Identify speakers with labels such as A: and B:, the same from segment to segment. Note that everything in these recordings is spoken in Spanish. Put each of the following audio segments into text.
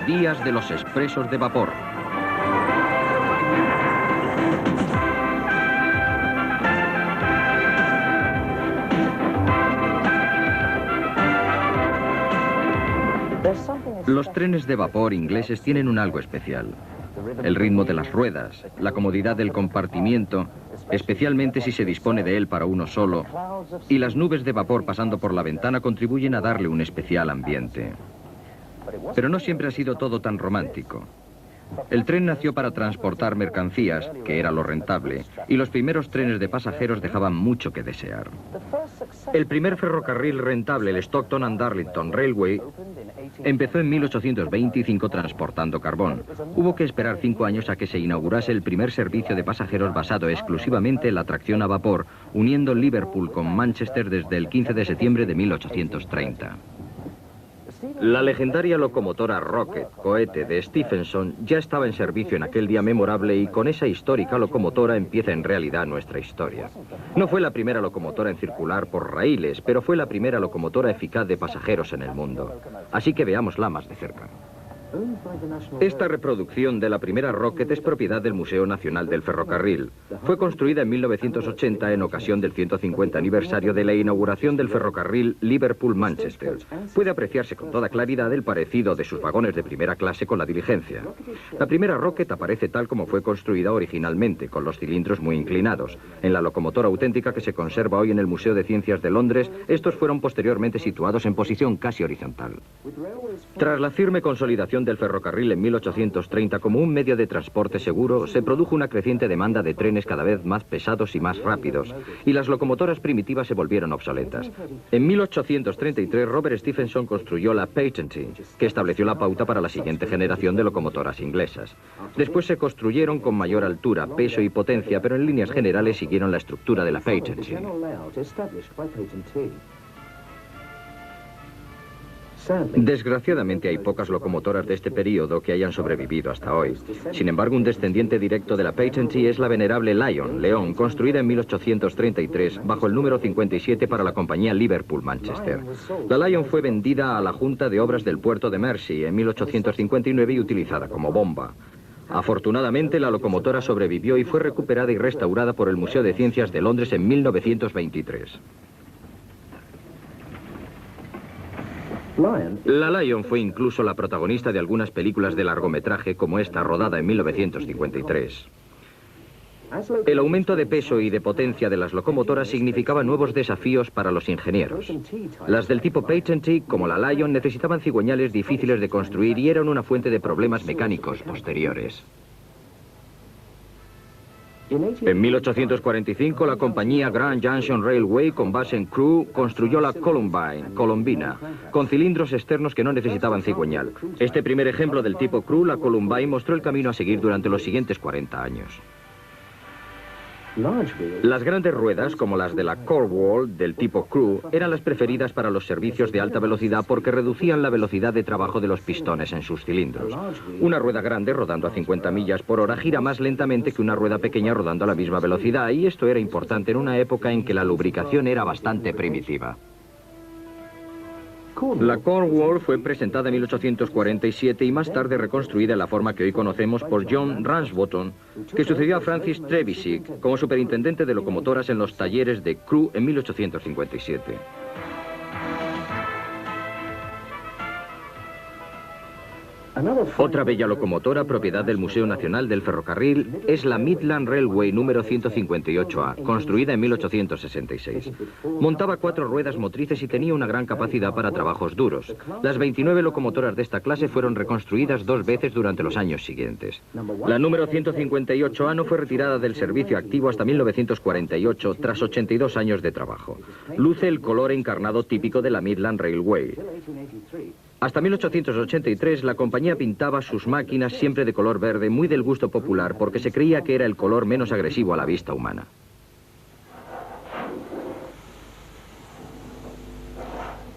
A: días de los expresos de vapor. Los trenes de vapor ingleses tienen un algo especial. El ritmo de las ruedas, la comodidad del compartimiento, especialmente si se dispone de él para uno solo, y las nubes de vapor pasando por la ventana contribuyen a darle un especial ambiente. Pero no siempre ha sido todo tan romántico. El tren nació para transportar mercancías, que era lo rentable, y los primeros trenes de pasajeros dejaban mucho que desear. El primer ferrocarril rentable, el Stockton and Darlington Railway, empezó en 1825 transportando carbón. Hubo que esperar 5 años a que se inaugurase el primer servicio de pasajeros basado exclusivamente en la tracción a vapor, uniendo Liverpool con Manchester desde el 15 de septiembre de 1830. La legendaria locomotora Rocket, cohete de Stephenson, ya estaba en servicio en aquel día memorable y con esa histórica locomotora empieza en realidad nuestra historia. No fue la primera locomotora en circular por raíles, pero fue la primera locomotora eficaz de pasajeros en el mundo. Así que veámosla más de cerca. Esta reproducción de la primera Rocket es propiedad del Museo Nacional del Ferrocarril. Fue construida en 1980 en ocasión del 150 aniversario de la inauguración del ferrocarril Liverpool-Manchester. Puede apreciarse con toda claridad el parecido de sus vagones de primera clase con la diligencia. La primera Rocket aparece tal como fue construida originalmente, con los cilindros muy inclinados. En la locomotora auténtica que se conserva hoy en el Museo de Ciencias de Londres, estos fueron posteriormente situados en posición casi horizontal. Tras la firme consolidación del ferrocarril en 1830 como un medio de transporte seguro, se produjo una creciente demanda de trenes cada vez más pesados y más rápidos, y las locomotoras primitivas se volvieron obsoletas. En 1833, Robert Stephenson construyó la Patency, que estableció la pauta para la siguiente generación de locomotoras inglesas. Después se construyeron con mayor altura, peso y potencia, pero en líneas generales siguieron la estructura de la Patency. Desgraciadamente hay pocas locomotoras de este periodo que hayan sobrevivido hasta hoy. Sin embargo, un descendiente directo de la Patency es la venerable Lion, León, construida en 1833 bajo el número 57 para la compañía Liverpool-Manchester. La Lion fue vendida a la Junta de Obras del puerto de Mersey en 1859 y utilizada como bomba. Afortunadamente, la locomotora sobrevivió y fue recuperada y restaurada por el Museo de Ciencias de Londres en 1923. La Lion fue incluso la protagonista de algunas películas de largometraje como esta, rodada en 1953. El aumento de peso y de potencia de las locomotoras significaba nuevos desafíos para los ingenieros. Las del tipo Patency, como la Lion, necesitaban cigüeñales difíciles de construir y eran una fuente de problemas mecánicos posteriores. En 1845, la compañía Grand Junction Railway, con base en Crewe, construyó la Columbina, con cilindros externos que no necesitaban cigüeñal. Este primer ejemplo del tipo Crewe, la Columbine, mostró el camino a seguir durante los siguientes 40 años. Las grandes ruedas, como las de la Cornwall del tipo Crewe, eran las preferidas para los servicios de alta velocidad porque reducían la velocidad de trabajo de los pistones en sus cilindros. Una rueda grande rodando a 50 millas por hora gira más lentamente que una rueda pequeña rodando a la misma velocidad, y esto era importante en una época en que la lubricación era bastante primitiva. La Cornwall fue presentada en 1847 y más tarde reconstruida en la forma que hoy conocemos por John Ramsbottom, que sucedió a Francis Trevisick como superintendente de locomotoras en los talleres de Crewe en 1857. Otra bella locomotora, propiedad del Museo Nacional del Ferrocarril, es la Midland Railway número 158A, construida en 1866. Montaba 4 ruedas motrices y tenía una gran capacidad para trabajos duros. Las 29 locomotoras de esta clase fueron reconstruidas 2 veces durante los años siguientes. La número 158A no fue retirada del servicio activo hasta 1948, tras 82 años de trabajo. Luce el color encarnado típico de la Midland Railway. Hasta 1883 la compañía pintaba sus máquinas siempre de color verde, muy del gusto popular, porque se creía que era el color menos agresivo a la vista humana.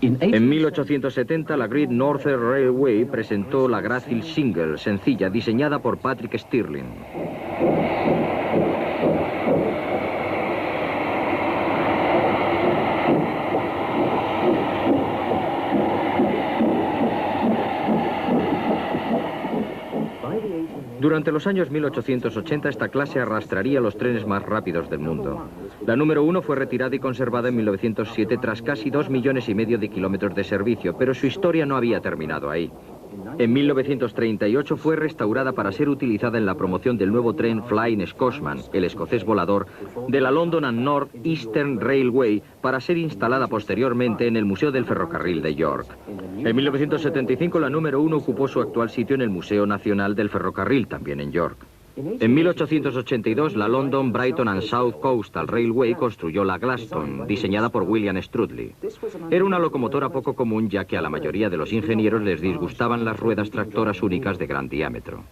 A: En 1870 la Great Northern Railway presentó la grácil Shingle, sencilla, diseñada por Patrick Stirling. Durante los años 1880 esta clase arrastraría los trenes más rápidos del mundo. La número 1 fue retirada y conservada en 1907 tras casi 2,5 millones de kilómetros de servicio, pero su historia no había terminado ahí. En 1938 fue restaurada para ser utilizada en la promoción del nuevo tren Flying Scotsman, el escocés volador, de la London and North Eastern Railway, para ser instalada posteriormente en el Museo del Ferrocarril de York. En 1975 la número 1 ocupó su actual sitio en el Museo Nacional del Ferrocarril, también en York. En 1882 la London, Brighton and South Coastal Railway construyó la Gladstone, diseñada por William Strudley. Era una locomotora poco común, ya que a la mayoría de los ingenieros les disgustaban las ruedas tractoras únicas de gran diámetro.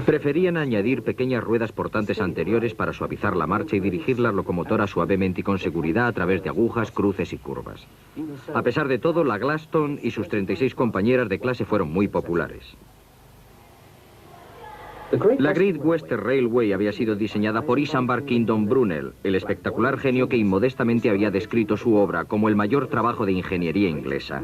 A: Preferían añadir pequeñas ruedas portantes anteriores para suavizar la marcha y dirigir la locomotora suavemente y con seguridad a través de agujas, cruces y curvas. A pesar de todo, la Gladstone y sus 36 compañeras de clase fueron muy populares. La Great Western Railway había sido diseñada por Isambard Kingdom Brunel, el espectacular genio que inmodestamente había descrito su obra como el mayor trabajo de ingeniería inglesa.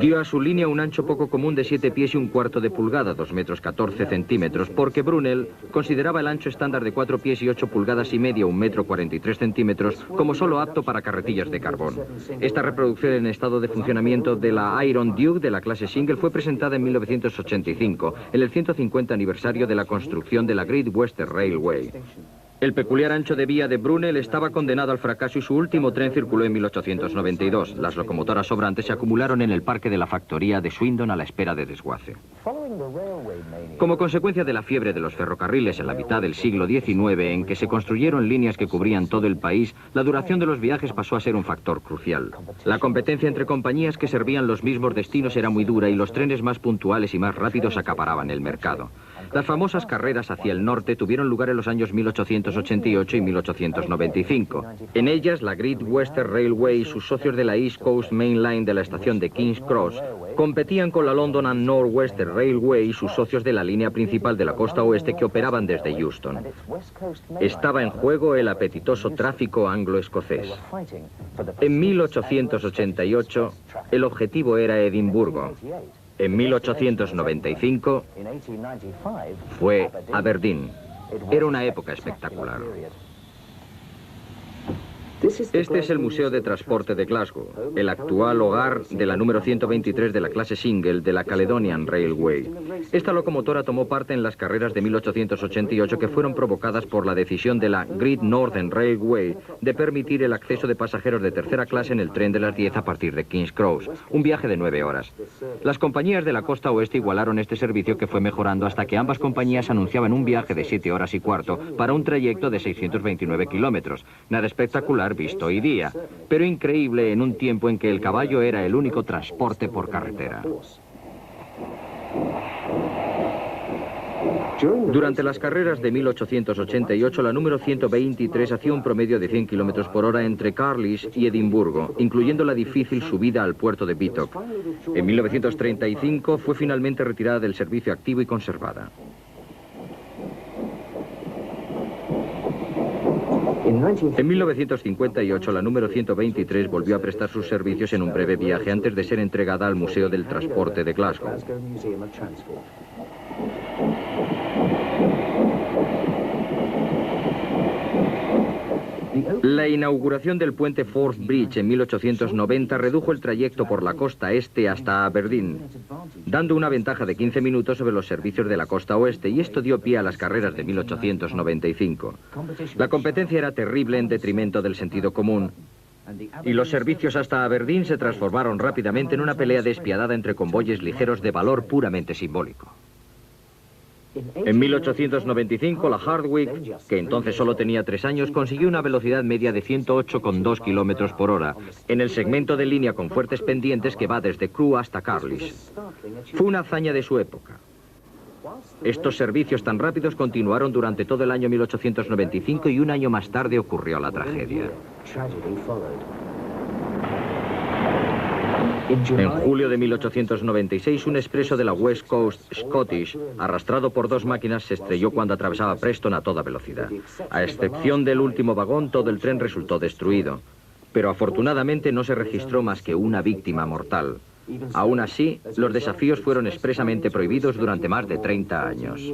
A: Dio a su línea un ancho poco común de 7 pies y un cuarto de pulgada, 2 metros 14 centímetros, porque Brunel consideraba el ancho estándar de 4 pies y 8 pulgadas y media, 1 metro 43 centímetros, como solo apto para carretillas de carbón. Esta reproducción en estado de funcionamiento de la Iron Duke de la clase Single fue presentada en 1985, en el 150 aniversario de la construcción de la Great Western Railway. El peculiar ancho de vía de Brunel estaba condenado al fracaso y su último tren circuló en 1892. Las locomotoras sobrantes se acumularon en el parque de la factoría de Swindon a la espera de desguace. Como consecuencia de la fiebre de los ferrocarriles en la mitad del siglo XIX, en que se construyeron líneas que cubrían todo el país, la duración de los viajes pasó a ser un factor crucial. La competencia entre compañías que servían los mismos destinos era muy dura y los trenes más puntuales y más rápidos acaparaban el mercado. Las famosas carreras hacia el norte tuvieron lugar en los años 1888 y 1895. En ellas, la Great Western Railway y sus socios de la East Coast Main Line de la estación de King's Cross competían con la London and North Western Railway y sus socios de la línea principal de la costa oeste que operaban desde Euston. Estaba en juego el apetitoso tráfico anglo-escocés. En 1888, el objetivo era Edimburgo. En 1895 fue Aberdeen. Era una época espectacular. Este es el Museo de Transporte de Glasgow, el actual hogar de la número 123 de la clase Single de la Caledonian Railway. Esta locomotora tomó parte en las carreras de 1888 que fueron provocadas por la decisión de la Great Northern Railway de permitir el acceso de pasajeros de tercera clase en el tren de las 10 a partir de King's Cross, un viaje de 9 horas. Las compañías de la costa oeste igualaron este servicio, que fue mejorando hasta que ambas compañías anunciaban un viaje de 7 horas y cuarto para un trayecto de 629 kilómetros. Nada espectacular visto hoy día, pero increíble en un tiempo en que el caballo era el único transporte por carretera. Durante las carreras de 1888, la número 123 hacía un promedio de 100 km por hora entre Carlisle y Edimburgo, incluyendo la difícil subida al puerto de Bitok. En 1935 fue finalmente retirada del servicio activo y conservada. En 1958, la número 123 volvió a prestar sus servicios en un breve viaje antes de ser entregada al Museo del Transporte de Glasgow. La inauguración del puente Forth Bridge en 1890 redujo el trayecto por la costa este hasta Aberdeen, dando una ventaja de 15 minutos sobre los servicios de la costa oeste, y esto dio pie a las carreras de 1895. La competencia era terrible en detrimento del sentido común, y los servicios hasta Aberdeen se transformaron rápidamente en una pelea despiadada entre convoyes ligeros de valor puramente simbólico. En 1895, la Hardwicke, que entonces solo tenía 3 años, consiguió una velocidad media de 108,2 km por hora en el segmento de línea con fuertes pendientes que va desde Crewe hasta Carlisle. Fue una hazaña de su época. Estos servicios tan rápidos continuaron durante todo el año 1895 y un año más tarde ocurrió la tragedia. En julio de 1896, un expreso de la West Coast Scottish, arrastrado por 2 máquinas, se estrelló cuando atravesaba Preston a toda velocidad. A excepción del último vagón, todo el tren resultó destruido. pero afortunadamente no se registró más que una víctima mortal. Aún así, los desafíos fueron expresamente prohibidos durante más de 30 años.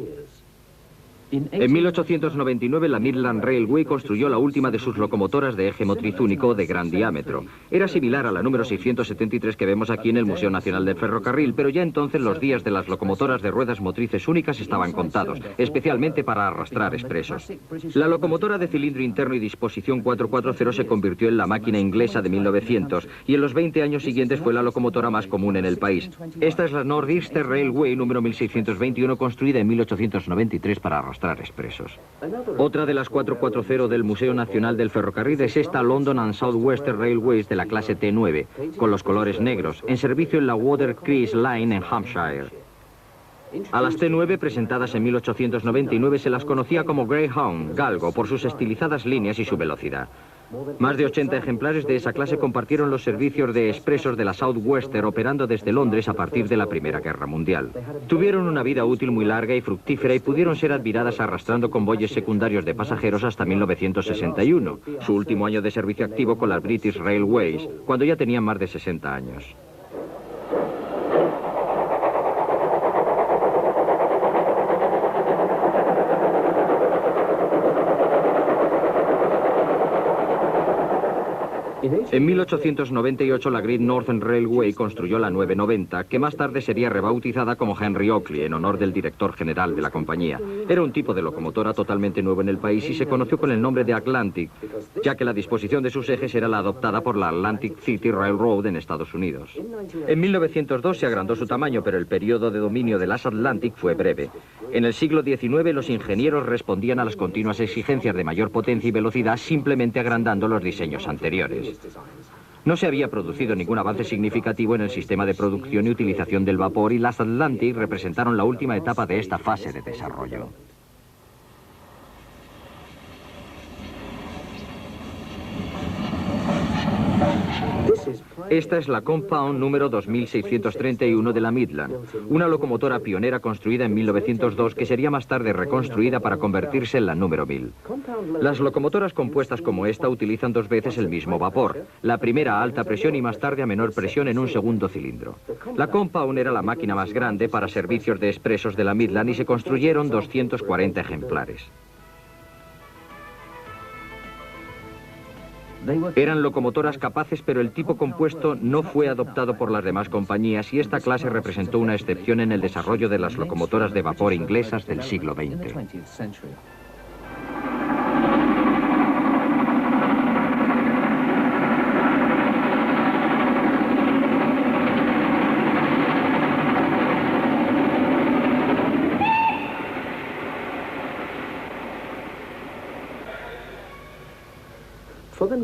A: En 1899 la Midland Railway construyó la última de sus locomotoras de eje motriz único de gran diámetro. Era similar a la número 673 que vemos aquí en el Museo Nacional del Ferrocarril, pero ya entonces los días de las locomotoras de ruedas motrices únicas estaban contados, especialmente para arrastrar expresos. La locomotora de cilindro interno y disposición 440 se convirtió en la máquina inglesa de 1900 y en los 20 años siguientes fue la locomotora más común en el país. Esta es la Northeastern Railway número 1621, construida en 1893 para arrastrar expresos. Otra de las 440 del Museo Nacional del Ferrocarril es esta London and South Western Railways de la clase T9, con los colores negros, en servicio en la Watercress Line en Hampshire. A las T9 presentadas en 1899 se las conocía como Greyhound, galgo, por sus estilizadas líneas y su velocidad. Más de 80 ejemplares de esa clase compartieron los servicios de expresos de la South Western operando desde Londres a partir de la Primera Guerra Mundial. Tuvieron una vida útil muy larga y fructífera y pudieron ser admiradas arrastrando convoyes secundarios de pasajeros hasta 1961, su último año de servicio activo con las British Railways, cuando ya tenían más de 60 años. En 1898 la Great Northern Railway construyó la 990, que más tarde sería rebautizada como Henry Oakley en honor del director general de la compañía. Era un tipo de locomotora totalmente nuevo en el país y se conoció con el nombre de Atlantic, ya que la disposición de sus ejes era la adoptada por la Atlantic City Railroad en Estados Unidos. En 1902 se agrandó su tamaño, pero el periodo de dominio de las Atlantic fue breve. En el siglo XIX los ingenieros respondían a las continuas exigencias de mayor potencia y velocidad simplemente agrandando los diseños anteriores. No se había producido ningún avance significativo en el sistema de producción y utilización del vapor y las Atlantic representaron la última etapa de esta fase de desarrollo. Esta es la Compound número 2631 de la Midland, una locomotora pionera construida en 1902 que sería más tarde reconstruida para convertirse en la número 1000. Las locomotoras compuestas como esta utilizan dos veces el mismo vapor, la primera a alta presión y más tarde a menor presión en un segundo cilindro. La Compound era la máquina más grande para servicios de expresos de la Midland y se construyeron 240 ejemplares. Eran locomotoras capaces, pero el tipo compuesto no fue adoptado por las demás compañías y esta clase representó una excepción en el desarrollo de las locomotoras de vapor inglesas del siglo XX.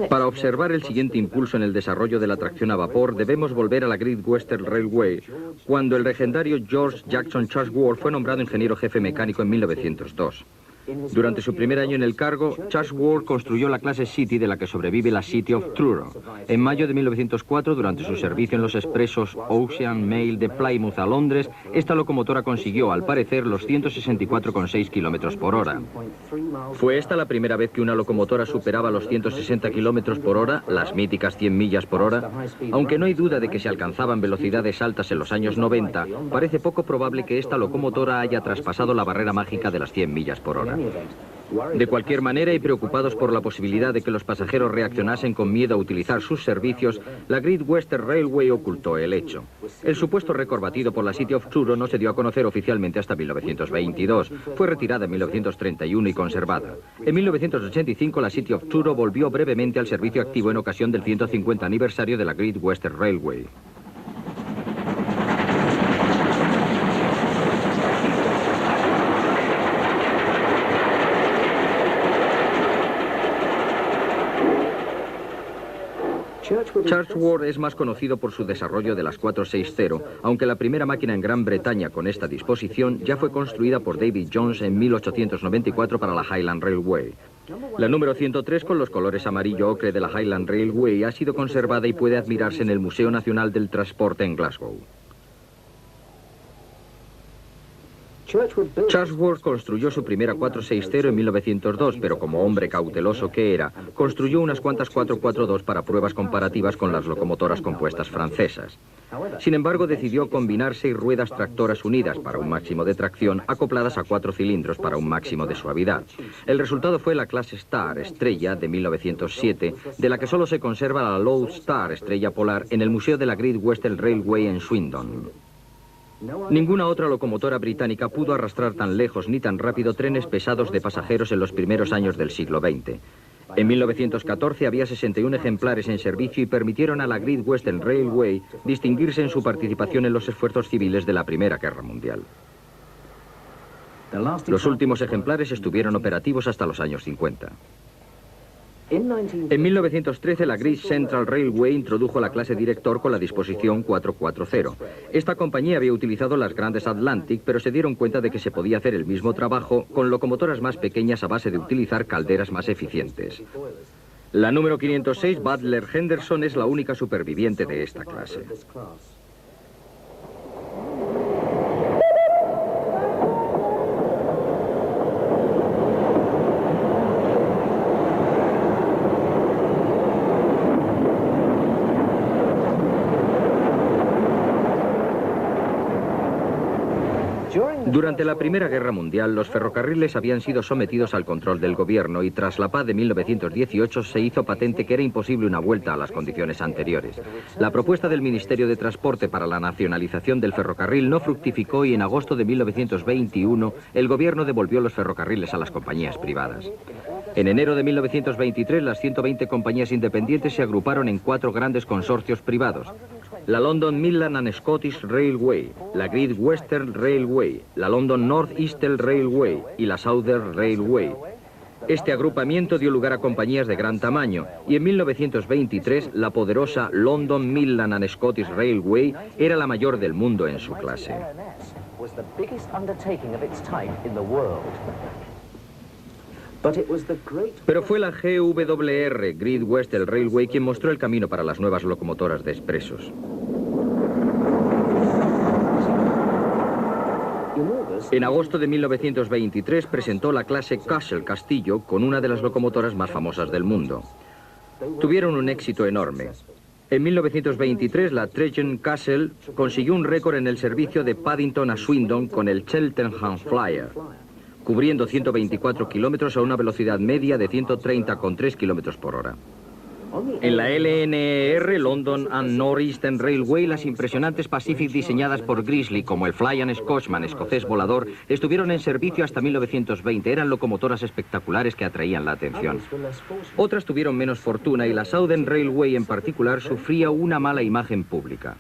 A: Para observar el siguiente impulso en el desarrollo de la tracción a vapor, debemos volver a la Great Western Railway, cuando el legendario George Jackson Chatsworth fue nombrado ingeniero jefe mecánico en 1902. Durante su primer año en el cargo, Chatsworth construyó la clase City, de la que sobrevive la City of Truro. En mayo de 1904, durante su servicio en los expresos Ocean Mail de Plymouth a Londres, esta locomotora consiguió, al parecer, los 164,6 km por hora. ¿Fue esta la primera vez que una locomotora superaba los 160 km por hora, las míticas 100 millas por hora? Aunque no hay duda de que se alcanzaban velocidades altas en los años 90, parece poco probable que esta locomotora haya traspasado la barrera mágica de las 100 millas por hora. De cualquier manera, y preocupados por la posibilidad de que los pasajeros reaccionasen con miedo a utilizar sus servicios, la Great Western Railway ocultó el hecho. El supuesto récord batido por la City of Truro no se dio a conocer oficialmente hasta 1922. Fue retirada en 1931 y conservada. En 1985 la City of Truro volvió brevemente al servicio activo en ocasión del 150 aniversario de la Great Western Railway. Chatsworth es más conocido por su desarrollo de las 460, aunque la primera máquina en Gran Bretaña con esta disposición ya fue construida por David Jones en 1894 para la Highland Railway. La número 103, con los colores amarillo ocre de la Highland Railway, ha sido conservada y puede admirarse en el Museo Nacional del Transporte en Glasgow. Chatsworth construyó su primera 460 en 1902, pero como hombre cauteloso que era, construyó unas cuantas 442 para pruebas comparativas con las locomotoras compuestas francesas. Sin embargo, decidió combinar 6 ruedas tractoras unidas para un máximo de tracción, acopladas a 4 cilindros para un máximo de suavidad. El resultado fue la clase Star, estrella, de 1907, de la que solo se conserva la Lodestar, estrella polar, en el Museo de la Great Western Railway en Swindon. Ninguna otra locomotora británica pudo arrastrar tan lejos ni tan rápido trenes pesados de pasajeros en los primeros años del siglo XX. En 1914 había 61 ejemplares en servicio y permitieron a la Great Western Railway distinguirse en su participación en los esfuerzos civiles de la Primera Guerra Mundial. Los últimos ejemplares estuvieron operativos hasta los años 50. En 1913 la Great Central Railway introdujo la clase director con la disposición 440. Esta compañía había utilizado las grandes Atlantic, pero se dieron cuenta de que se podía hacer el mismo trabajo con locomotoras más pequeñas a base de utilizar calderas más eficientes. La número 506 Butler Henderson es la única superviviente de esta clase. Durante la Primera Guerra Mundial, los ferrocarriles habían sido sometidos al control del gobierno y tras la paz de 1918 se hizo patente que era imposible una vuelta a las condiciones anteriores. La propuesta del Ministerio de Transporte para la nacionalización del ferrocarril no fructificó y en agosto de 1921 el gobierno devolvió los ferrocarriles a las compañías privadas. En enero de 1923 las 120 compañías independientes se agruparon en 4 grandes consorcios privados: la London Midland and Scottish Railway, la Great Western Railway, la London North Eastern Railway y la Southern Railway. Este agrupamiento dio lugar a compañías de gran tamaño y en 1923 la poderosa London Midland and Scottish Railway era la mayor del mundo en su clase. Pero fue la GWR, Great Western Railway, quien mostró el camino para las nuevas locomotoras de expresos. En agosto de 1923 presentó la clase Castle Castillo con una de las locomotoras más famosas del mundo. Tuvieron un éxito enorme. En 1923 la Trenton Castle consiguió un récord en el servicio de Paddington a Swindon con el Cheltenham Flyer, cubriendo 124 kilómetros a una velocidad media de 130,3 kilómetros por hora. En la LNR, London and North Eastern Railway, las impresionantes Pacific diseñadas por Grizzly, como el Flying Scotsman escocés volador, estuvieron en servicio hasta 1920. Eran locomotoras espectaculares que atraían la atención. Otras tuvieron menos fortuna y la Southern Railway en particular sufría una mala imagen pública.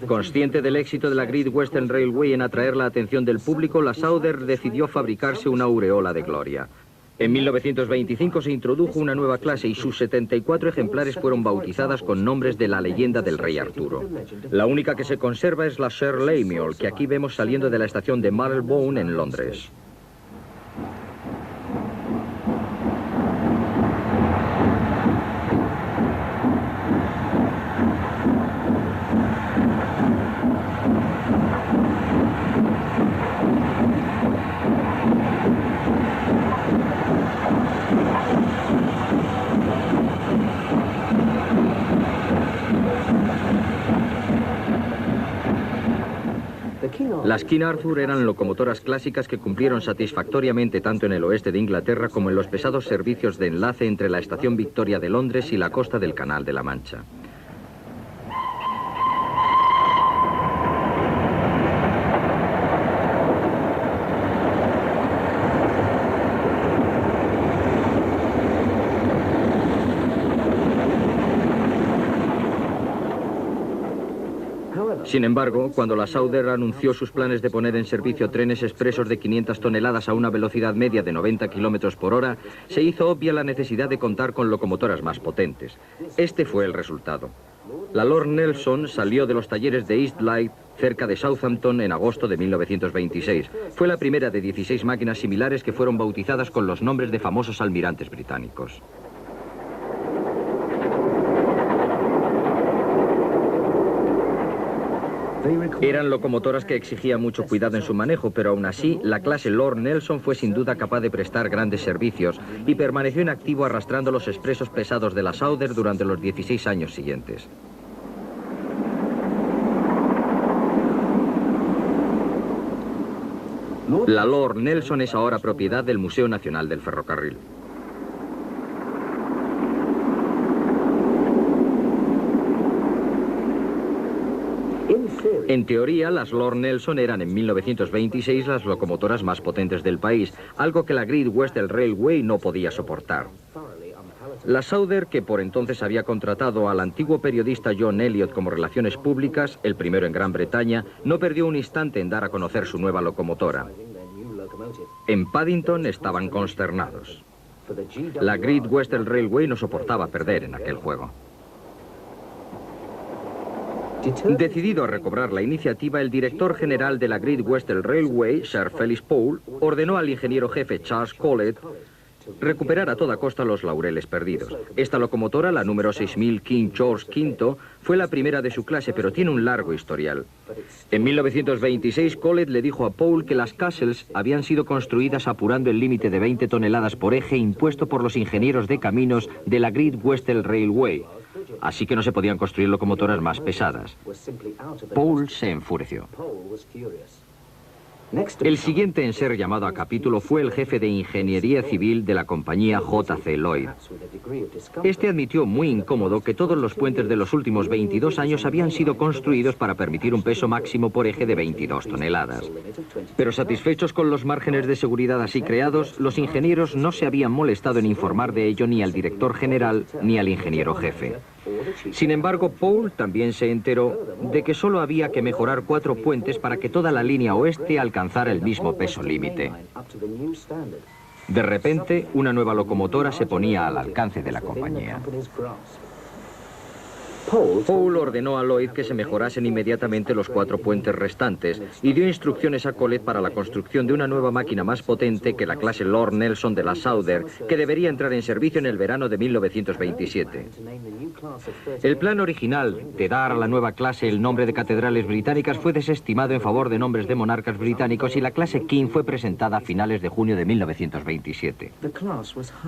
A: Consciente del éxito de la Great Western Railway en atraer la atención del público, la Southern decidió fabricarse una aureola de gloria. En 1925 se introdujo una nueva clase y sus 74 ejemplares fueron bautizadas con nombres de la leyenda del rey Arturo. La única que se conserva es la Sir Lemuel, que aquí vemos saliendo de la estación de Marylebone en Londres. Las King Arthur eran locomotoras clásicas que cumplieron satisfactoriamente tanto en el oeste de Inglaterra como en los pesados servicios de enlace entre la estación Victoria de Londres y la costa del Canal de la Mancha. Sin embargo, cuando la Southern anunció sus planes de poner en servicio trenes expresos de 500 toneladas a una velocidad media de 90 kilómetros por hora, se hizo obvia la necesidad de contar con locomotoras más potentes. Este fue el resultado. La Lord Nelson salió de los talleres de East Light, cerca de Southampton, en agosto de 1926. Fue la primera de 16 máquinas similares que fueron bautizadas con los nombres de famosos almirantes británicos. Eran locomotoras que exigían mucho cuidado en su manejo, pero aún así, la clase Lord Nelson fue sin duda capaz de prestar grandes servicios y permaneció en activo arrastrando los expresos pesados de la Southern durante los 16 años siguientes. La Lord Nelson es ahora propiedad del Museo Nacional del Ferrocarril. En teoría, las Lord Nelson eran en 1926 las locomotoras más potentes del país, algo que la Great Western Railway no podía soportar. La Southern, que por entonces había contratado al antiguo periodista John Elliot como relaciones públicas, el primero en Gran Bretaña, no perdió un instante en dar a conocer su nueva locomotora. En Paddington estaban consternados. La Great Western Railway no soportaba perder en aquel juego. Decidido a recobrar la iniciativa, el director general de la Great Western Railway, Sir Felix Powell, ordenó al ingeniero jefe Charles Collett recuperar a toda costa los laureles perdidos. Esta locomotora, la número 6000 King George V, fue la primera de su clase, pero tiene un largo historial. En 1926, Collett le dijo a Powell que las Castles habían sido construidas apurando el límite de 20 toneladas por eje impuesto por los ingenieros de caminos de la Great Western Railway, así que no se podían construir locomotoras más pesadas. Powell se enfureció. El siguiente en ser llamado a capítulo fue el jefe de ingeniería civil de la compañía J.C. Lloyd. Este admitió muy incómodo que todos los puentes de los últimos 22 años habían sido construidos para permitir un peso máximo por eje de 22 toneladas. Pero satisfechos con los márgenes de seguridad así creados, los ingenieros no se habían molestado en informar de ello ni al director general ni al ingeniero jefe. Sin embargo, Powell también se enteró de que solo había que mejorar 4 puentes para que toda la línea oeste alcanzara el mismo peso límite. De repente, una nueva locomotora se ponía al alcance de la compañía. Powell ordenó a Lloyd que se mejorasen inmediatamente los 4 puentes restantes y dio instrucciones a Collett para la construcción de una nueva máquina más potente que la clase Lord Nelson de la Southern, que debería entrar en servicio en el verano de 1927. El plan original de dar a la nueva clase el nombre de catedrales británicas fue desestimado en favor de nombres de monarcas británicos y la clase King fue presentada a finales de junio de 1927.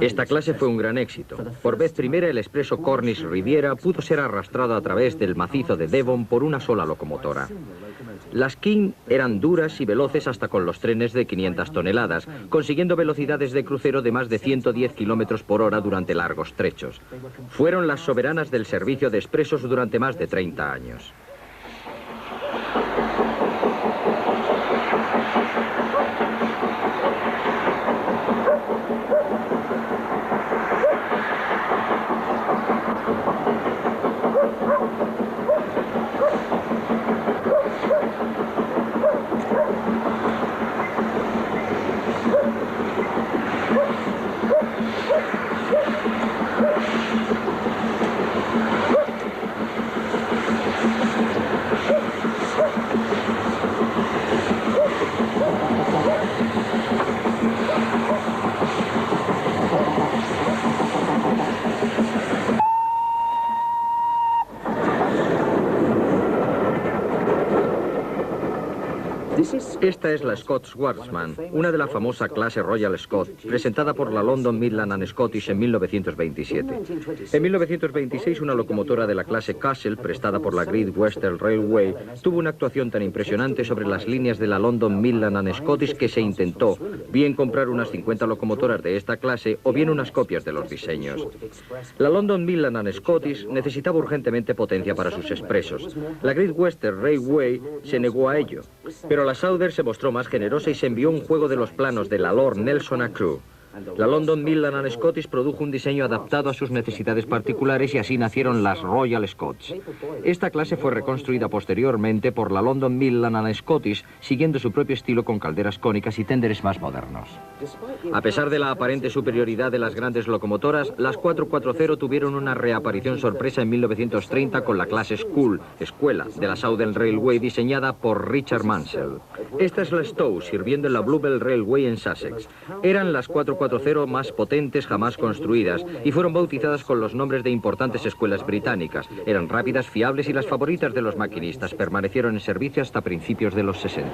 A: Esta clase fue un gran éxito. Por vez primera, el expreso Cornish Riviera pudo ser arrastrado a través del macizo de Devon por una sola locomotora. Las King eran duras y veloces hasta con los trenes de 500 toneladas, consiguiendo velocidades de crucero de más de 110 kilómetros por hora durante largos trechos. Fueron las soberanas del servicio de expresos durante más de 30 años. Esta es la Scots-Swartzman, una de la famosa clase Royal Scot, presentada por la London Midland and Scottish en 1927. En 1926, una locomotora de la clase Castle, prestada por la Great Western Railway, tuvo una actuación tan impresionante sobre las líneas de la London Midland and Scottish que se intentó bien comprar unas 50 locomotoras de esta clase o bien unas copias de los diseños. La London Midland and Scottish necesitaba urgentemente potencia para sus expresos. La Great Western Railway se negó a ello, pero la Southern se mostró más generosa y se envió un juego de los planos de la Lord Nelson a Crewe. La London Midland and Scottish produjo un diseño adaptado a sus necesidades particulares y así nacieron las Royal Scots. Esta clase fue reconstruida posteriormente por la London Midland and Scottish, siguiendo su propio estilo con calderas cónicas y tenderes más modernos. A pesar de la aparente superioridad de las grandes locomotoras, las 440 tuvieron una reaparición sorpresa en 1930 con la clase School, escuela, de la Southern Railway diseñada por Richard Mansell. Esta es la Stowe, sirviendo en la Bluebell Railway en Sussex. Eran las 440 440 más potentes jamás construidas y fueron bautizadas con los nombres de importantes escuelas británicas. Eran rápidas, fiables y las favoritas de los maquinistas. Permanecieron en servicio hasta principios de los 60.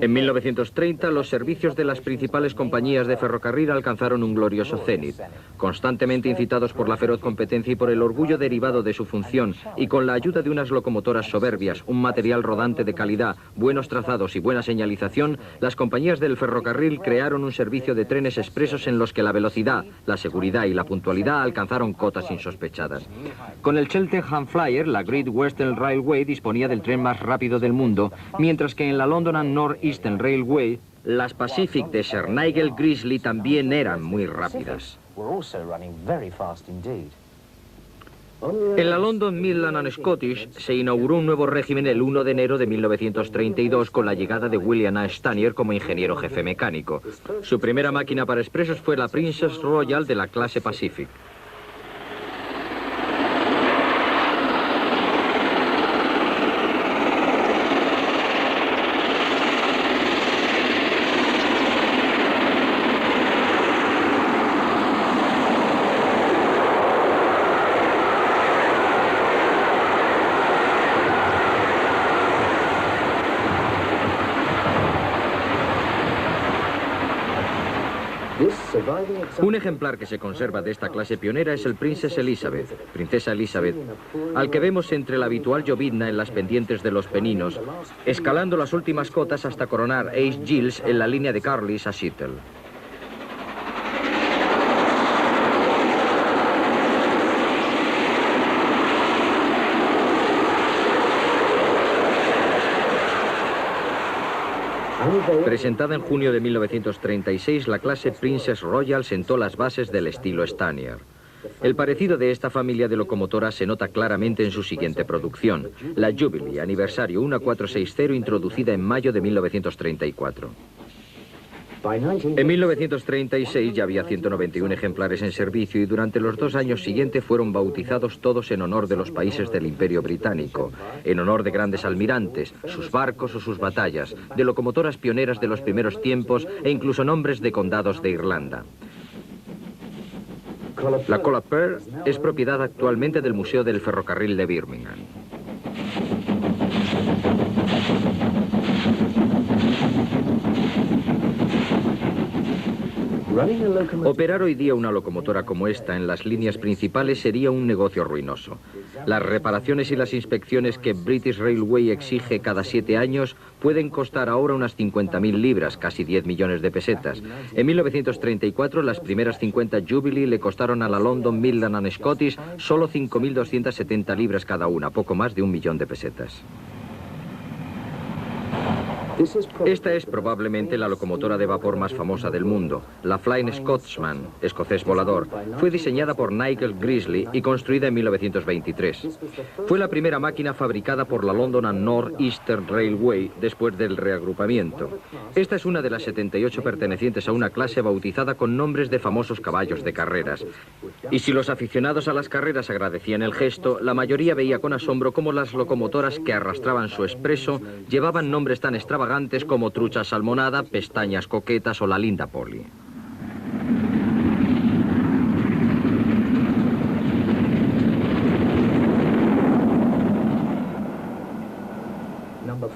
A: En 1930, los servicios de las principales compañías de ferrocarril alcanzaron un glorioso cenit. Constantemente incitados por la feroz competencia y por el orgullo derivado de su función, y con la ayuda de unas locomotoras soberbias, un material rodante de calidad, buenos trazados y buena señalización, las compañías del ferrocarril crearon un servicio de trenes expresos en los que la velocidad, la seguridad y la puntualidad alcanzaron cotas insospechadas. Con el Cheltenham Flyer, la Great Western Railway disponía del tren más rápido del mundo, mientras que en la London and North Eastern Railway, las Pacific de Sir Nigel Greasley también eran muy rápidas. En la London, Midland and Scottish se inauguró un nuevo régimen el 1 de enero de 1932 con la llegada de William A. Stanier como ingeniero jefe mecánico. Su primera máquina para expresos fue la Princess Royal de la clase Pacific. Un ejemplar que se conserva de esta clase pionera es el Princesa Elizabeth, al que vemos entre la habitual llovizna en las pendientes de los Peninos, escalando las últimas cotas hasta coronar Ace Giles en la línea de Carlisle a Seattle. Presentada en junio de 1936, la clase Princess Royal sentó las bases del estilo Stanier. El parecido de esta familia de locomotoras se nota claramente en su siguiente producción, la Jubilee, aniversario 1460, introducida en mayo de 1934. En 1936 ya había 191 ejemplares en servicio y durante los 2 años siguientes fueron bautizados todos en honor de los países del Imperio Británico, en honor de grandes almirantes, sus barcos o sus batallas, de locomotoras pioneras de los primeros tiempos e incluso nombres de condados de Irlanda. La Colour es propiedad actualmente del Museo del Ferrocarril de Birmingham. Operar hoy día una locomotora como esta en las líneas principales sería un negocio ruinoso. Las reparaciones y las inspecciones que British Railway exige cada 7 años pueden costar ahora unas 50.000 libras, casi 10 millones de pesetas. En 1934 las primeras 50 Jubilee le costaron a la London, Midland and Scottish solo 5.270 libras cada una, poco más de 1 millón de pesetas. Esta es probablemente la locomotora de vapor más famosa del mundo, la Flying Scotsman, escocés volador. Fue diseñada por Nigel Greasley y construida en 1923. Fue la primera máquina fabricada por la London and North Eastern Railway después del reagrupamiento. Esta es una de las 78 pertenecientes a una clase bautizada con nombres de famosos caballos de carreras. Y si los aficionados a las carreras agradecían el gesto, la mayoría veía con asombro cómo las locomotoras que arrastraban su expreso llevaban nombres tan extravagantes como Trucha Salmonada, Pestañas Coquetas o La Linda Polly.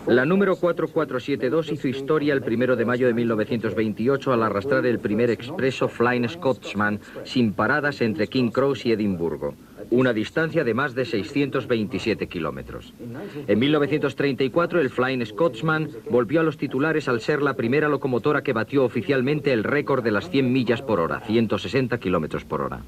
A: La número 4472 hizo historia el 1 de mayo de 1928 al arrastrar el primer expreso Flying Scotsman sin paradas entre King Cross y Edimburgo, una distancia de más de 627 kilómetros. En 1934 el Flying Scotsman volvió a los titulares al ser la primera locomotora que batió oficialmente el récord de las 100 millas por hora, 160 kilómetros por hora.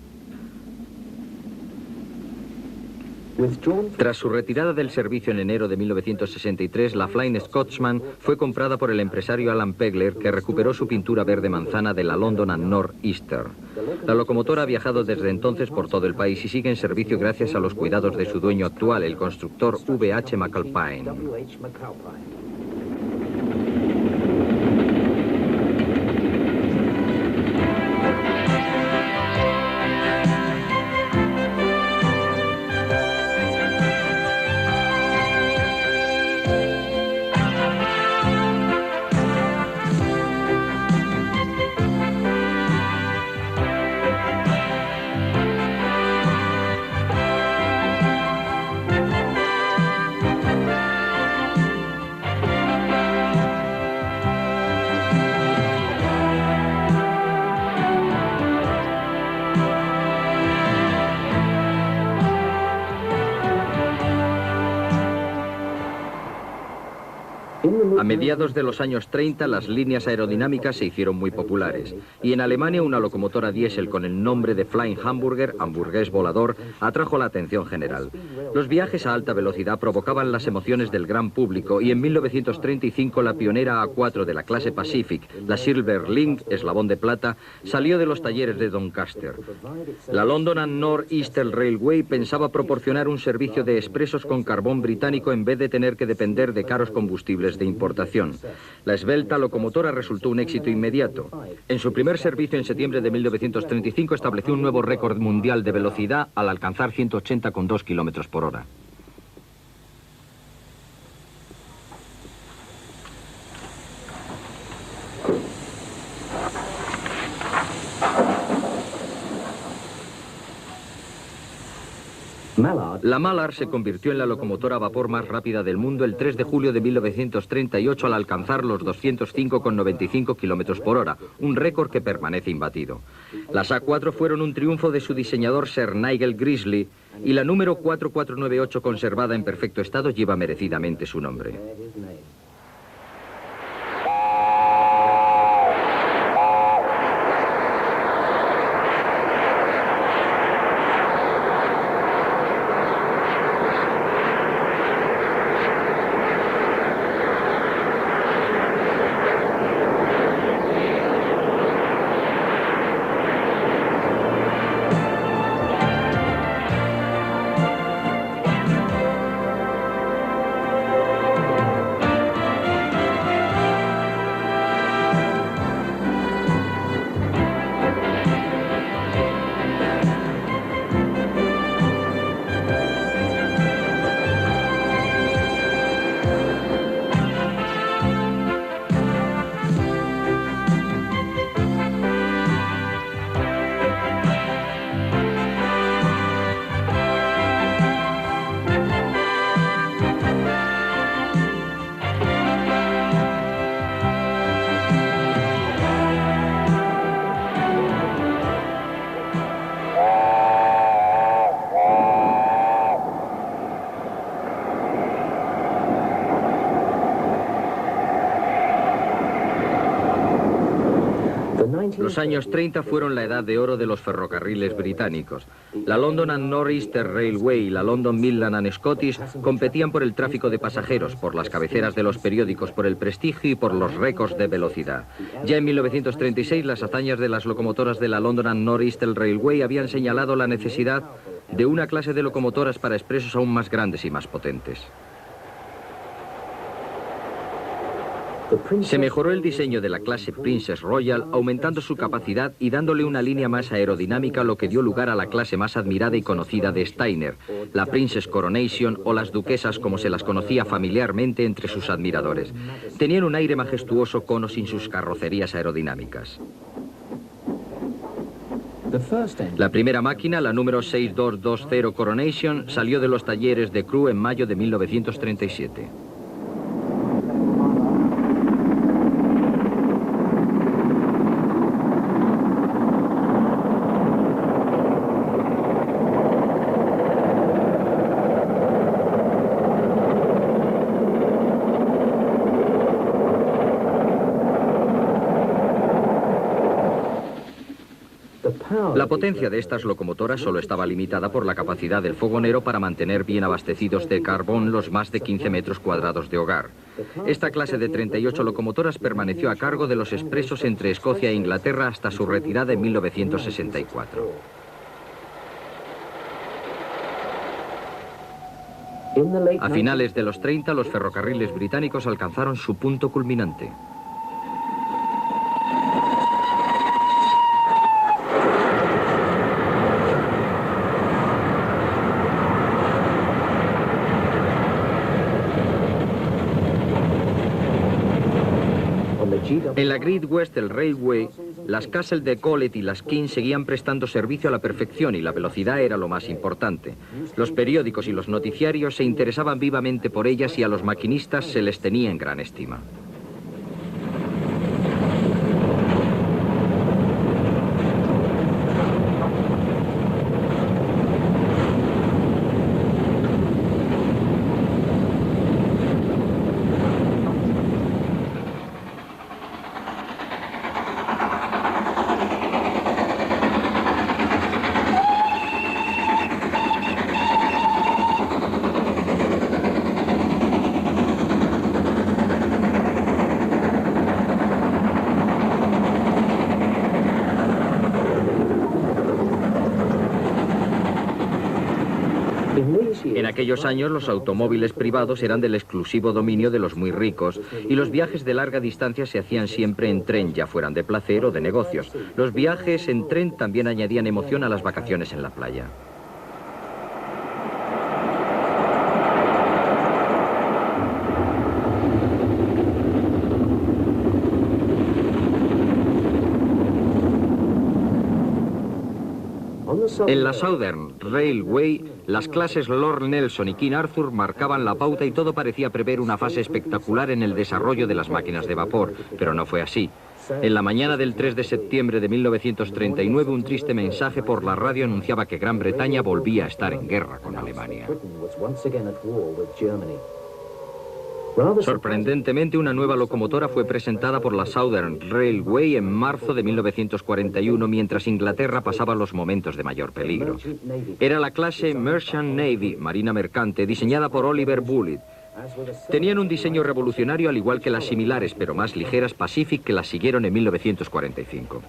A: Tras su retirada del servicio en enero de 1963, la Flying Scotsman fue comprada por el empresario Alan Pegler, que recuperó su pintura verde manzana de la London and North Eastern. La locomotora ha viajado desde entonces por todo el país y sigue en servicio gracias a los cuidados de su dueño actual, el constructor V.H. McAlpine. mediados de los años 30 las líneas aerodinámicas se hicieron muy populares y en Alemania una locomotora diésel con el nombre de Flying Hamburger, hamburgués volador, atrajo la atención general. Los viajes a alta velocidad provocaban las emociones del gran público y en 1935 la pionera A4 de la clase Pacific, la Silver Link, eslabón de plata, salió de los talleres de Doncaster. La London and North Eastern Railway pensaba proporcionar un servicio de expresos con carbón británico en vez de tener que depender de caros combustibles de importación. La esbelta locomotora resultó un éxito inmediato. En su primer servicio en septiembre de 1935 estableció un nuevo récord mundial de velocidad al alcanzar 180,2 kilómetros por hora. La Mallard se convirtió en la locomotora a vapor más rápida del mundo el 3 de julio de 1938 al alcanzar los 205,95 kilómetros por hora, un récord que permanece imbatido. Las A4 fueron un triunfo de su diseñador Sir Nigel Gresley y la número 4498 conservada en perfecto estado lleva merecidamente su nombre. Los años 30 fueron la edad de oro de los ferrocarriles británicos. La London and North Eastern Railway y la London Midland and Scottish competían por el tráfico de pasajeros, por las cabeceras de los periódicos, por el prestigio y por los récords de velocidad. Ya en 1936 las hazañas de las locomotoras de la London and North Eastern Railway habían señalado la necesidad de una clase de locomotoras para expresos aún más grandes y más potentes. Se mejoró el diseño de la clase Princess Royal, aumentando su capacidad y dándole una línea más aerodinámica, lo que dio lugar a la clase más admirada y conocida de Steiner, la Princess Coronation o las duquesas como se las conocía familiarmente entre sus admiradores. Tenían un aire majestuoso con o sin sus carrocerías aerodinámicas. La primera máquina, la número 6220 Coronation, salió de los talleres de Crewe en mayo de 1937. La potencia de estas locomotoras solo estaba limitada por la capacidad del fogonero para mantener bien abastecidos de carbón los más de 15 metros cuadrados de hogar. Esta clase de 38 locomotoras permaneció a cargo de los expresos entre Escocia e Inglaterra hasta su retirada en 1964. A finales de los 30, los ferrocarriles británicos alcanzaron su punto culminante. En la Great Western Railway, las Castle de Colet y las King seguían prestando servicio a la perfección y la velocidad era lo más importante. Los periódicos y los noticiarios se interesaban vivamente por ellas y a los maquinistas se les tenía en gran estima. En aquellos años los automóviles privados eran del exclusivo dominio de los muy ricos y los viajes de larga distancia se hacían siempre en tren, ya fueran de placer o de negocios. Los viajes en tren también añadían emoción a las vacaciones en la playa. En la Southern Railway, las clases Lord Nelson y King Arthur marcaban la pauta y todo parecía prever una fase espectacular en el desarrollo de las máquinas de vapor, pero no fue así. En la mañana del 3 de septiembre de 1939, un triste mensaje por la radio anunciaba que Gran Bretaña volvía a estar en guerra con Alemania. Sorprendentemente, una nueva locomotora fue presentada por la Southern Railway en marzo de 1941, mientras Inglaterra pasaba los momentos de mayor peligro. Era la clase Merchant Navy, marina mercante, diseñada por Oliver Bullitt. Tenían un diseño revolucionario al igual que las similares, pero más ligeras Pacific, que las siguieron en 1945.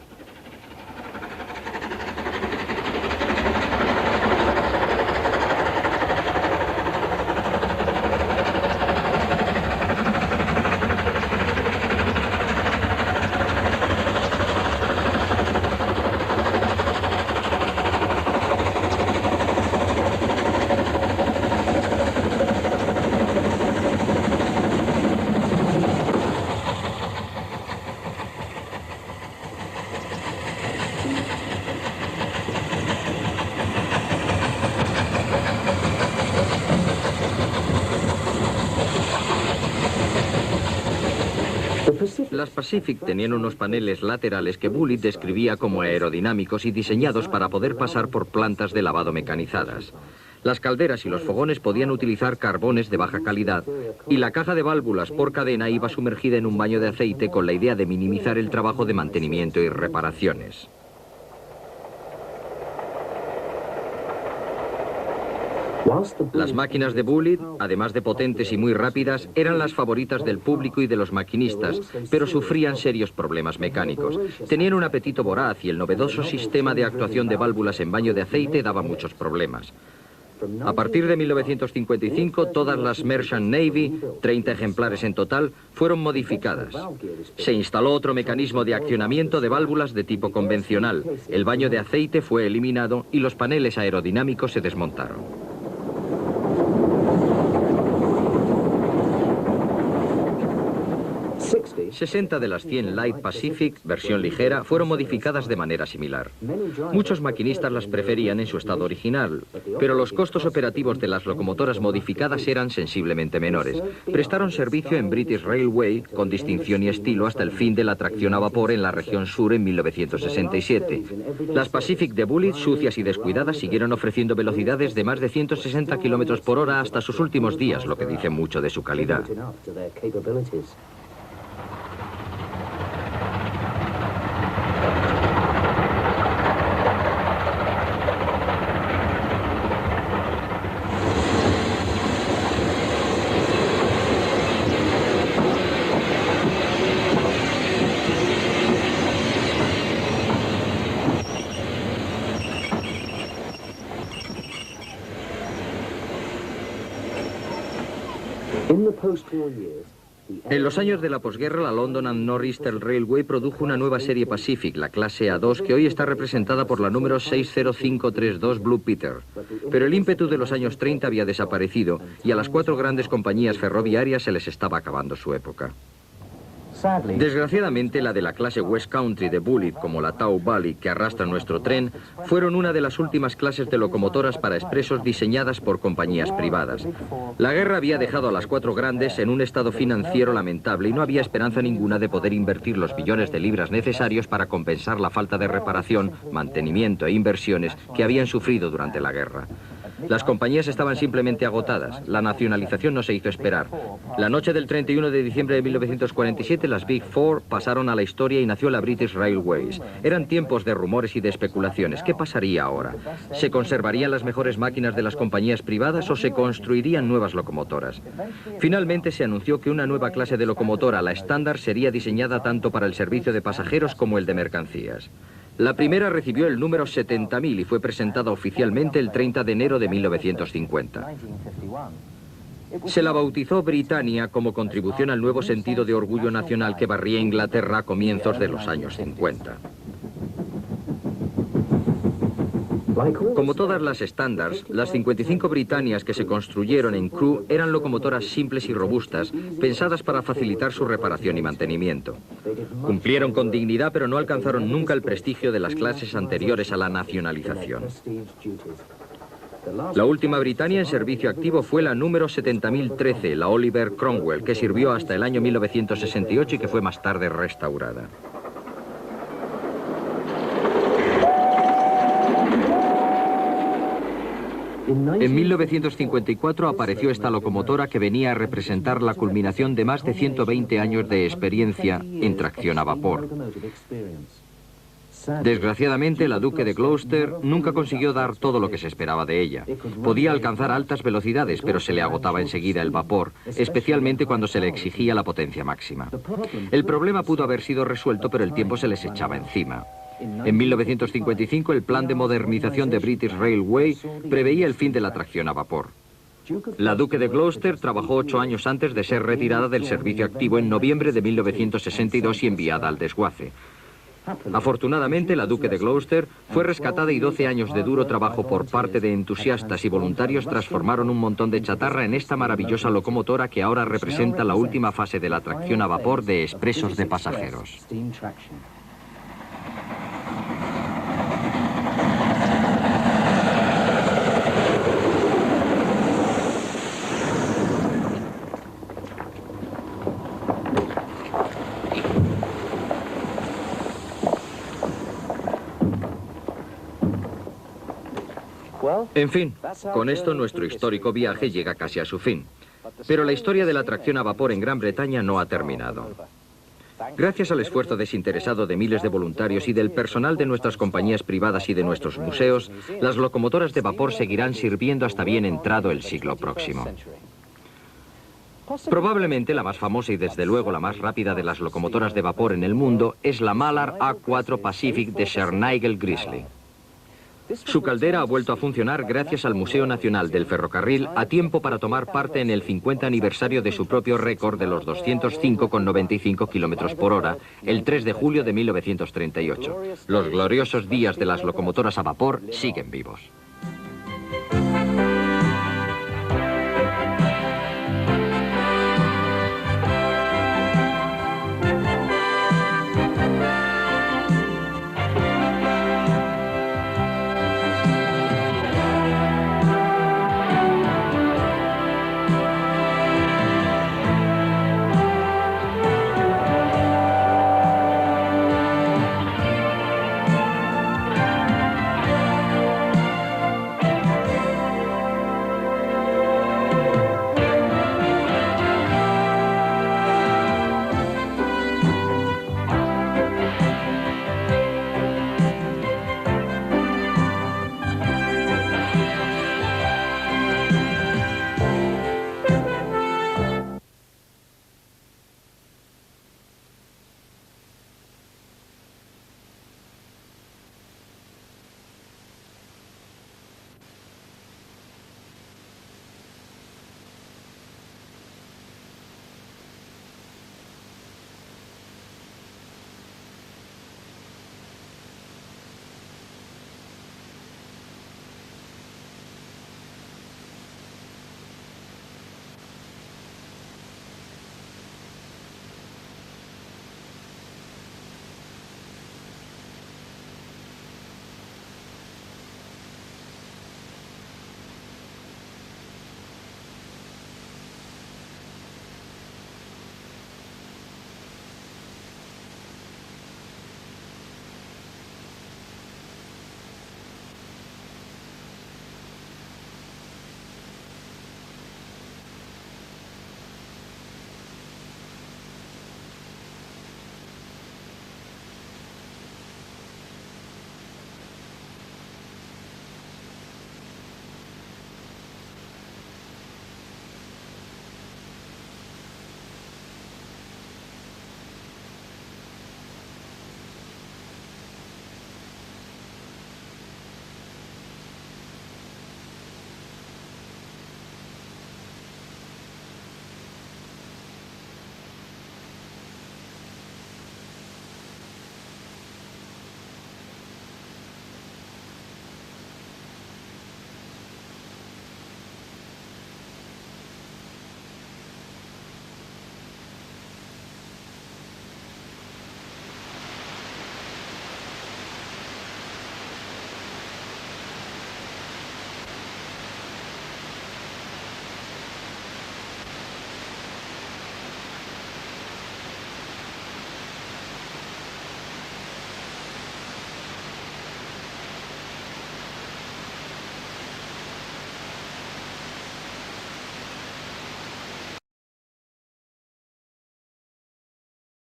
A: Las Pacific tenían unos paneles laterales que Bullitt describía como aerodinámicos y diseñados para poder pasar por plantas de lavado mecanizadas. Las calderas y los fogones podían utilizar carbones de baja calidad y la caja de válvulas por cadena iba sumergida en un baño de aceite con la idea de minimizar el trabajo de mantenimiento y reparaciones. Las máquinas de Bullitt, además de potentes y muy rápidas, eran las favoritas del público y de los maquinistas, pero sufrían serios problemas mecánicos. Tenían un apetito voraz y el novedoso sistema de actuación de válvulas en baño de aceite daba muchos problemas. A partir de 1955, todas las Merchant Navy, 30 ejemplares en total, fueron modificadas. Se instaló otro mecanismo de accionamiento de válvulas de tipo convencional. El baño de aceite fue eliminado y los paneles aerodinámicos se desmontaron. 60 de las 100 Light Pacific, versión ligera, fueron modificadas de manera similar. Muchos maquinistas las preferían en su estado original, pero los costos operativos de las locomotoras modificadas eran sensiblemente menores. Prestaron servicio en British Railway con distinción y estilo hasta el fin de la tracción a vapor en la región sur en 1967. Las Pacific de Bullitt, sucias y descuidadas, siguieron ofreciendo velocidades de más de 160 km por hora hasta sus últimos días, lo que dice mucho de su calidad. En los años de la posguerra, la London and Northeastern Railway produjo una nueva serie Pacific, la clase A2, que hoy está representada por la número 60532 Blue Peter. Pero el ímpetu de los años 30 había desaparecido y a las 4 grandes compañías ferroviarias se les estaba acabando su época. Desgraciadamente, la de la clase West Country de Bullitt, como la Tau Valley que arrastra nuestro tren, fueron una de las últimas clases de locomotoras para expresos diseñadas por compañías privadas. La guerra había dejado a las 4 grandes en un estado financiero lamentable y no había esperanza ninguna de poder invertir los billones de libras necesarios para compensar la falta de reparación, mantenimiento e inversiones que habían sufrido durante la guerra. Las compañías estaban simplemente agotadas. La nacionalización no se hizo esperar. La noche del 31 de diciembre de 1947, las Big Four pasaron a la historia y nació la British Railways. Eran tiempos de rumores y de especulaciones. ¿Qué pasaría ahora? ¿Se conservarían las mejores máquinas de las compañías privadas o se construirían nuevas locomotoras? Finalmente se anunció que una nueva clase de locomotora, la estándar, sería diseñada tanto para el servicio de pasajeros como el de mercancías. La primera recibió el número 70.000 y fue presentada oficialmente el 30 de enero de 1950. Se la bautizó Britannia como contribución al nuevo sentido de orgullo nacional que barría Inglaterra a comienzos de los años 50. Como todas las Standards, las 55 Britannias que se construyeron en Crewe eran locomotoras simples y robustas, pensadas para facilitar su reparación y mantenimiento. Cumplieron con dignidad, pero no alcanzaron nunca el prestigio de las clases anteriores a la nacionalización. La última Britannia en servicio activo fue la número 70.013, la Oliver Cromwell, que sirvió hasta el año 1968 y que fue más tarde restaurada. En 1954 apareció esta locomotora que venía a representar la culminación de más de 120 años de experiencia en tracción a vapor. Desgraciadamente, la Duque de Gloucester nunca consiguió dar todo lo que se esperaba de ella. Podía alcanzar altas velocidades, pero se le agotaba enseguida el vapor, especialmente cuando se le exigía la potencia máxima. El problema pudo haber sido resuelto, pero el tiempo se les echaba encima. En 1955, el plan de modernización de British Railway preveía el fin de la tracción a vapor. La Duque de Gloucester trabajó 8 años antes de ser retirada del servicio activo en noviembre de 1962 y enviada al desguace. Afortunadamente, la Duque de Gloucester fue rescatada y 12 años de duro trabajo por parte de entusiastas y voluntarios transformaron un montón de chatarra en esta maravillosa locomotora que ahora representa la última fase de la tracción a vapor de expresos de pasajeros. En fin, con esto nuestro histórico viaje llega casi a su fin. Pero la historia de la tracción a vapor en Gran Bretaña no ha terminado. Gracias al esfuerzo desinteresado de miles de voluntarios y del personal de nuestras compañías privadas y de nuestros museos, las locomotoras de vapor seguirán sirviendo hasta bien entrado el siglo próximo. Probablemente la más famosa y desde luego la más rápida de las locomotoras de vapor en el mundo es la Mallard A4 Pacific de Chernaigel Grizzly. Su caldera ha vuelto a funcionar gracias al Museo Nacional del Ferrocarril a tiempo para tomar parte en el 50 aniversario de su propio récord de los 205,95 km por hora, el 3 de julio de 1938. Los gloriosos días de las locomotoras a vapor siguen vivos.